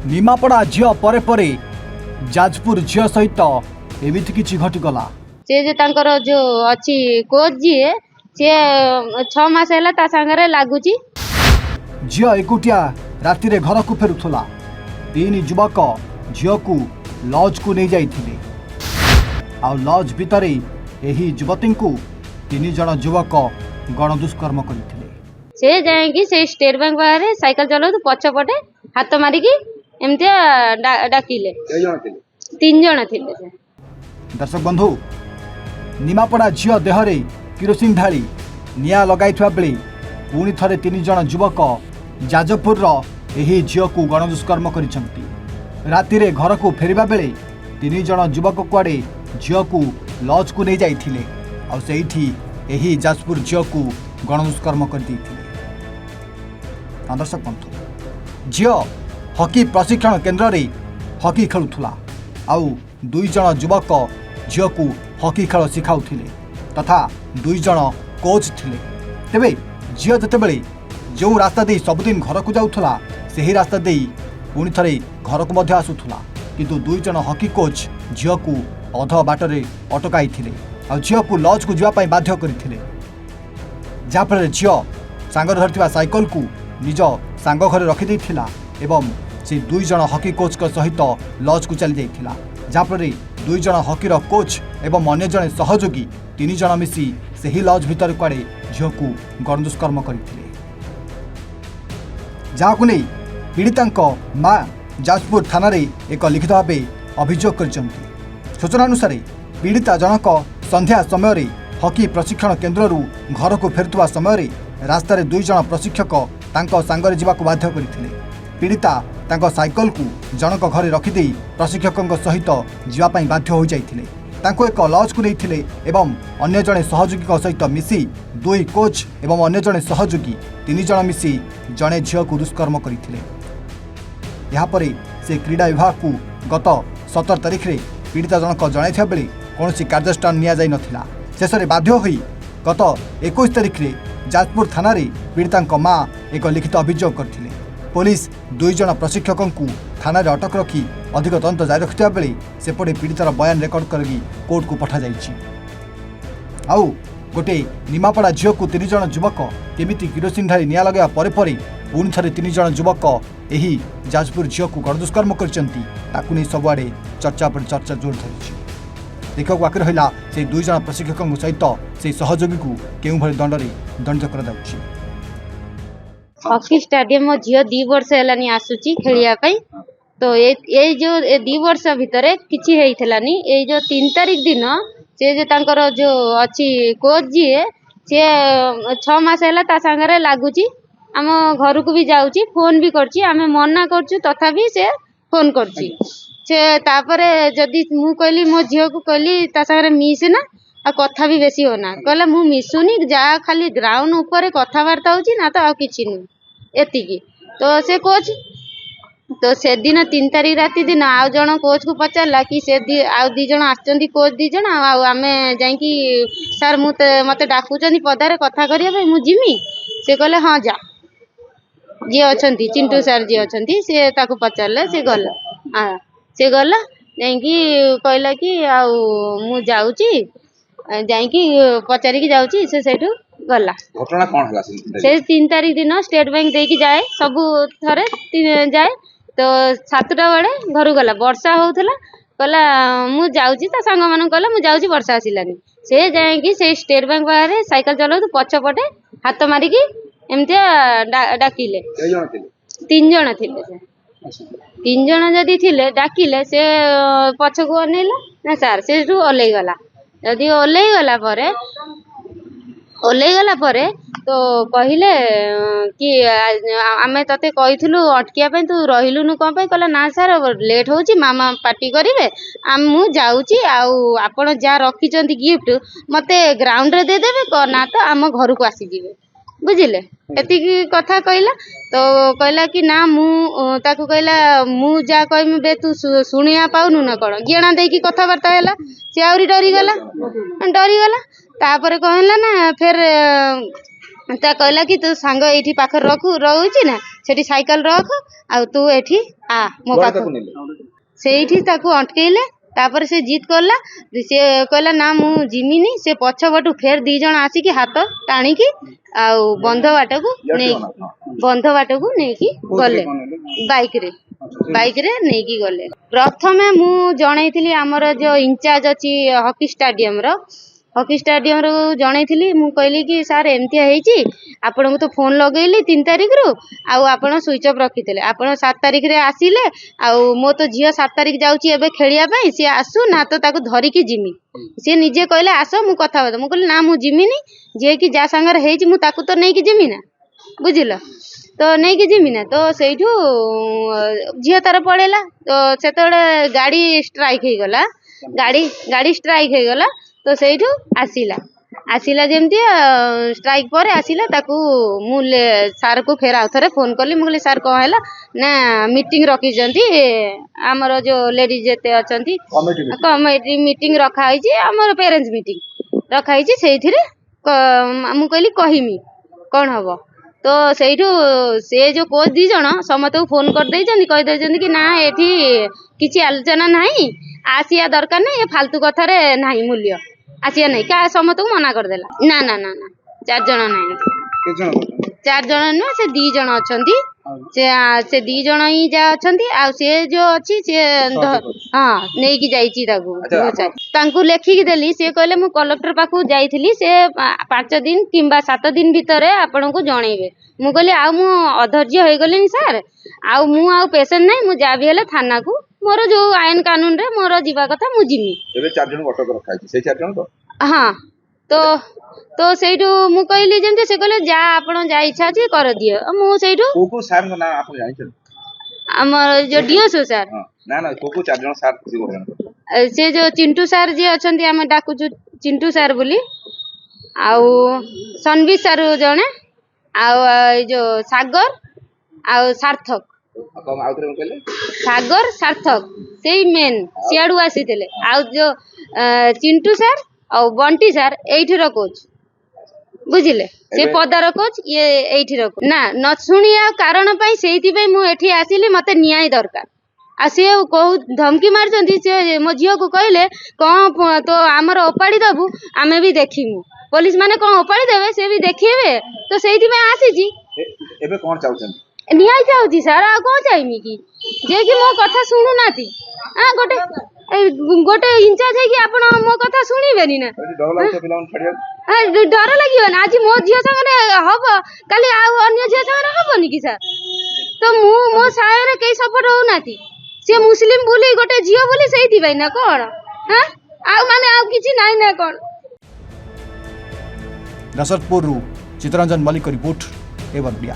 निमापड़ा झील परे परे जाजपुर झील सहित एमिति किछि घटिगला। से जे तांकर जो अछि कोच जी से 6 मास हैला ता संगरे लागुची। झील एकुटिया राति रे घर को फेरुथला। 3 युवक झील को लॉज को नहीं जाइथिले। आ लॉज भितरे एही युवती को 3 जन युवक गण दुष्कर्म करथिले। से जाएगी से स्टेट बैंक बाहर साइकिल चलाउ तो पछपटे हाथ मारी की एमते डाकिले। 3 जन थिले से। दर्शक बंधु निमापड़ा झील देहरे किरोसिन ढाली निया लगाइथवा बेले पुणी थरे 3 जन युवक जाजपुर एही झील को गण दुष्कर्म करिसंती। राति रे घर को फेरिबा बेले 3 जन युवक कुआडे झील को लॉज को नहीं जाइथिले। आ सेठी एही जाजपुर झील को गण दुष्कर्म कर देथिले। दर्शक बंधु झील हॉकी प्रशिक्षण केन्द्र रे हॉकी खेलुथुला। आउ 2 जन युवक झील को हॉकी खेल शिखाउथिले तथा 2 जन कोच थिले। तेबे झील जतेबेले जो रास्ता दे सबुदिन घर को जाउथुला सेही रास्ता दे पुणी थरे घर को मध्य आसुथुला। किंतु 2 जन हॉकी कोच झील को अध बाटरे अटकाई थिले। आ झील को लॉज को जावाई बाध्य करथिले। जहाँफल झील सांग धरथिबा साइकल को निज सांग घरे रखी देथिला एवं से 2 जन हॉकी कोच को सहित लॉज को चली जाइथिला। जहाँफल 2 जन हॉकी कोच एवं अन्य जने सहयोगी 3 जन मिसी सेही लॉज भितर कुआडे झील को गण दुष्कर्म करथिले। जहां नहीं पीड़ितांक मां जाजपुर थाना रे एक लिखित भाव अभियोग कर। सूचना अनुसार पीड़िता जनक संध्या समय हॉकी प्रशिक्षण केन्द्र घर को फेरुवा समय रास्ता 2 जन प्रशिक्षक तांको सांगरे जीवाक बाध्य करथिले। पीड़िता तांको साइकल को जनक घरे रखिदे प्रशिक्षक सहित जीवाई बाध्य हो जाइथिले। तांको एक लॉज को नहीं एवं अन्य जने सहयोगी सहित मिसी 2 कोच एवं अन्य जने सहयोगी 3 जन मिसी जड़े झील को दुष्कर्म करथिले। यापरे से क्रीड़ा विभाग को गत 17 तारिख रे पीड़िता जनक जणाइथिबा बेले कौनसी कार्यानुष्ठान निया जाई नथिला। शेष में बाध्य होई गत 21 तारिख रे जाजपुर थाना रे पीड़िता मां एक लिखित अभियोग करथिले। पुलिस 2 जन प्रशिक्षकों को थाना रे अटक रखी अधिक तदंत जारी रखिथिबा बेले सेपटे पीड़ितार बयान रेकर्ड करगी कोर्ट को पठा जाइछि। आउ गोटे निमापड़ा झील को 3 जन युवक केमिति किरोसिन ढाली निया लगाया परे परे पुणी थरे 3 जन युवक एही जाजपुर झील को गण दुष्कर्म करचंती ताकु नै सबआडे चर्चा पर चर्चा जोर धरिछि। देखा बाकी रहा से 2 जन प्रशिक्षकों सहित से सहयोगी को केउं भली दंडरे दंडित कर जाउछि। हॉकी स्टेडियम झील 2 वर्ष हेलानी आसुची खेलिया पई। तो ए जो 2 वर्ष भितरे किछि हेइथलानी। ए जो 3 तारिख दिन से जे तांकर जो अछि कोच जी से 6 मास हैला ता संगरे लागुची। आम घर को भी जाउची फोन भी करची। आमे मना करछु तथापि से फोन करची। से तापरे जदी मु कहली मो झील को कहली ता संगरे मिस ना आ कथा भी बेसी होना कहला मु मिसुनी जा खाली ग्राउंड ऊपर कथा वार्ता होची ना तो आ किछि न एतिकी। तो से कोच तो से दिन 3 तारिख राति दिन आउ जन कोच को पचारला कि से आउ 2 जन आछंती कोच 2 जन आउ आमे जाई कि सर मते डाकुचंदी पदारे कथा करिया भाई मु जिमी। से कहले हां जा जे अछंती चिंटू सर जे अछंती से ताको पचारले से गला। हां से गला जाई कि कहला कि आउ मु जाउची जाई कि पचारी कि जाउची से सेठू गला। घटना कोन हला से 3 तारिख दिन स्टेट बैंक दे कि जाए सब थरे जाए। तो 7टा बेले घर गला वर्षा होउथला कहला मु जाउची ता संग मानन कहला मु जाउची वर्षा आसिलानी। से जाए कि से स्टेट बैंक बाहर साइकिल चलाउ तो पछपटे हाथ मारी की एमते डाकिले। 3 जन थिले से। 3 जन जदी थिले डाकिले से पछको अनेला ना सर से ओलै गला। जदी ओलै गला परे तो कहिले कि आमे तते कहिथलु अटकिया पे तू रहिलुनु कोन पे कहला ना सर लेट होची मामा पार्टी करिवे मु जाउची आउ आपण जा रखिचंती गिफ्ट मते ग्राउंड रे दे देबे ना तो आम घर को आसी जीवे बुझिले एति कथा कहला। तो कहला कि ना मु ताकू कहला मु जा कहमी बे तू सुनिया पाउनु ना कोन गेणा दे की कथा वार्ता हैला। से आउरी डरी गला तापरे कहला ना फिर ତା କହିଲା କି ତୁ ସାଙ୍ଗ ଏଇଠି ପାଖରେ ରହୁଛି ନା ସେଠି ସାଇକେଲ ରଖ ଆଉ ତୁ ଏଠି ଆ ମୋ ପାଖକୁ ସେଇଠି ତାକୁ ଅଟକେଇଲେ। ତାପରେ ସେ ଜିଦ୍ କଲା, ସେ କହିଲା ନା ମୁଁ ଯିମିନି। ସେ ପଛପଟୁ ଫେର 2 ଜଣ ଆସିକି ହାତ ଟାଣିକି ଆଉ ବନ୍ଧ ବାଟକୁ ନେଇକି ଗଲେ ବାଇକରେ ନେଇକି ଗଲେ। ପ୍ରଥମେ ମୁଁ ଜଣେଇଥିଲି ଆମର ଯୋଉ ଇନଚାର୍ଜ ଅଛି ହକି ଷ୍ଟାଡିୟମରୁ ଜଣେଇଥିଲି। ମୁଁ କହିଲି କି ସାର୍ ଏମିତିଆ ହେଇଛି, ଆପଣଙ୍କୁ ତ ଫୋନ ଲଗେଇଲି 3 ତାରିଖରୁ ଆଉ ଆପଣ ସୁଇଚ୍ ଅଫ୍ ରଖିଥିଲେ। ଆପଣ 7 ତାରିଖରେ ଆସିଲେ ଆଉ ମୋ ତ ଝିଅ 7 ତାରିଖ ଯାଉଛି ଏବେ ଖେଳିବା ପାଇଁ, ସିଏ ଆସୁ ନା ତ ତାକୁ ଧରିକି ଯିମି। ସିଏ ନିଜେ କହିଲେ ଆସ ମୁଁ କଥାବାର୍ତ୍ତା। ମୁଁ କହିଲି ନା ମୁଁ ଯିମିନି, ଯିଏକି ଯାହା ସାଙ୍ଗରେ ହେଇଛି ମୁଁ ତାକୁ ତ ନେଇକି ଯିମି ନା, ବୁଝିଲ ତ ନେଇକି ଯିମି ନା। ତ ସେଇଠୁ ଝିଅ ତାର ପଳେଇଲା। ତ ସେତେବେଳେ ଗାଡି ଷ୍ଟ୍ରାଇକ୍ ହେଇଗଲା। ତ ସେଇଠୁ ଆସିଲା ଯେମିତି ଷ୍ଟ୍ରାଇକ୍ ପରେ ଆସିଲା, ତାକୁ ମୁଁ ସାର୍କୁ ଫେର ଆଉ ଥରେ ଫୋନ୍ କଲି। ମୁଁ କହିଲି ସାର୍ କ'ଣ ହେଲା ନା ମିଟିଂ ରଖିଛନ୍ତି ଆମର ଯୋଉ ଲେଡିଜ୍ ଯେତେ ଅଛନ୍ତି କମିଟି ମିଟିଂ ରଖାହେଇଛି, ଆମର ପ୍ୟାରେଣ୍ଟସ୍ ମିଟିଂ ରଖାହେଇଛି। ସେଇଥିରେ ମୁଁ କହିଲି କହିମି କ'ଣ ହବ। ତ ସେଇଠୁ ସେ ଯୋଉ କୋଚ୍ 2 ଜଣ ସମସ୍ତଙ୍କୁ ଫୋନ୍ କହିଦେଇଛନ୍ତି କି ନା ଏଠି କିଛି ଆଲୋଚନା ନାହିଁ, ଆସିବା ଦରକାର ନାହିଁ, ଏ ଫାଲତୁ କଥାରେ ନାହିଁ ମୂଲ୍ୟ, ଆସିବା ନାହିଁ। ସମସ୍ତଙ୍କୁ ମନା କରିଦେଲା। ନା 4 ଜଣ ନାହିଁ, 4 ଜଣ ନୁହଁ, ସେ 2 ଜଣ ଅଛନ୍ତି। ସେ 2 ଜଣ ହିଁ ଯାହା ଅଛନ୍ତି। ଆଉ ସେ ଯୋଉ ଅଛି ସିଏ ନେଇକି ଯାଇଛି ତାଙ୍କୁ ଲେଖିକି ଦେଲି। ସିଏ କହିଲେ ମୁଁ କଲେକ୍ଟର ପାଖକୁ ଯାଇଥିଲି, ସେ 5 ଦିନ କିମ୍ବା 7 ଦିନ ଭିତରେ ଆପଣଙ୍କୁ ଜଣେଇବେ। ମୁଁ କହିଲି ଆଉ ମୁଁ ଅଧୈର୍ଯ୍ୟ ହେଇଗଲିଣି ସାର୍, ଆଉ ମୁଁ ଆଉ ପେସେଣ୍ଟ ନାହିଁ, ମୁଁ ଯାହା ବି ହେଲେ ଥାନାକୁ ମୋର ଯୋଉ ଆଇନ କାନୁନରେ ମୋର ଯିବା କଥା ମୁଁ ଯିମି। ଏବେ 4 ଜଣ ଅଟକ ରଖାଇଛି, ସେଇ 4 ଜଣ ତ ସେଇଠୁ ମୁଁ କହିଲି ଯେମିତି ସେ କହିଲେ ଆପଣ ଯାହା ଇଚ୍ଛା ଅଛି କରିଦିଅ। ମୁଁ ସେଇଠୁ କୋଉ ସାର୍ଙ୍କ ନାଁ ଆପଣ ଜାଣିଛନ୍ତି? ଆମର ଯୋଉ ଡିଓସୁ ସାର୍ ନା କୋଉ 4 ଜଣ ସାର୍ ସେ ଯୋଉ ଚିଣ୍ଟୁ ସାର୍ ଯିଏ ଅଛନ୍ତି, ଆମେ ଡାକୁଛୁ ଚିଣ୍ଟୁ ସାର୍ ବୋଲି, ଆଉ ସନବିର ସାର୍ ଜଣେ, ଆଉ ଏଇ ଯୋଉ ସାଗର ଆଉ ସାର୍ଥକ। ସାର୍ଥକ ସେଇ ମେନ୍ ସିଆଡୁ ଆସିଥିଲେ। ଆଉ ଯୋଉ ଚିଣ୍ଟୁ ସାର୍ ଆଉ ବଣ୍ଟି ସାର୍ ଏଇଠିର କୋଚ୍, ବୁଝିଲେ, ସେ ପଦାର କୋଚ୍, ଇଏ ଏଇଠିର ନା ନ ଶୁଣିବା କାରଣ ପାଇଁ ସେଇଥିପାଇଁ ମୁଁ ଏଠି ଆସିଲି, ମତେ ନ୍ୟାୟ ଦରକାର। ଆଉ ସିଏ ଧମକି ମାରିଛନ୍ତି। ସେ ମୋ ଝିଅକୁ କହିଲେ କ'ଣ ତ ଆମର ଓପାଡ଼ି ଦବୁ, ଆମେ ବି ଦେଖିମୁ, ପୋଲିସ ମାନେ କ'ଣ ଓପାଡ଼ି ଦେବେ ସେ ବି ଦେଖିବେ। ତ ସେଇଥିପାଇଁ ଆସିଛି। ଏବେ କ'ଣ ଚାହୁଁଛନ୍ତି? ନ୍ୟାୟ ଚାହୁଁଛି ସାର୍, ଆଉ କ'ଣ ଚାହିଁମି କି, ଯିଏକି ମୋ କଥା ଶୁଣୁନାହାନ୍ତି। ଗୋଟେ ଇନଚାର୍ଜ ହେଇକି ଆପଣ ମୋ କଥା ଶୁଣିବେନି ନା? ଡର ଲାଗିବ ନା? ଆଜି ମୋ ଝିଅ ସାଙ୍ଗରେ ହବ, କାଲି ଆଉ ଅନ୍ୟ ଝିଅ ସାଙ୍ଗରେ ହବନି କି ସାର୍? ତ ମୋ ସାଙ୍ଗରେ କେହି ସପୋର୍ଟ ହଉନାହାନ୍ତି। ସେ ମୁସଲିମ ବୋଲି ଗୋଟେ ଝିଅ ବୋଲି ସେଇଥିପାଇଁ ନା କ'ଣ? ଆଉ କିଛି ନାହିଁ ନା କ'ଣ? ରସଦପୁରରୁ ଚିତ୍ତରଞ୍ଜନ ମଲ୍ଲିକ ରିପୋର୍ଟ, ଏଭନ୍ ଓଡ଼ିଆ।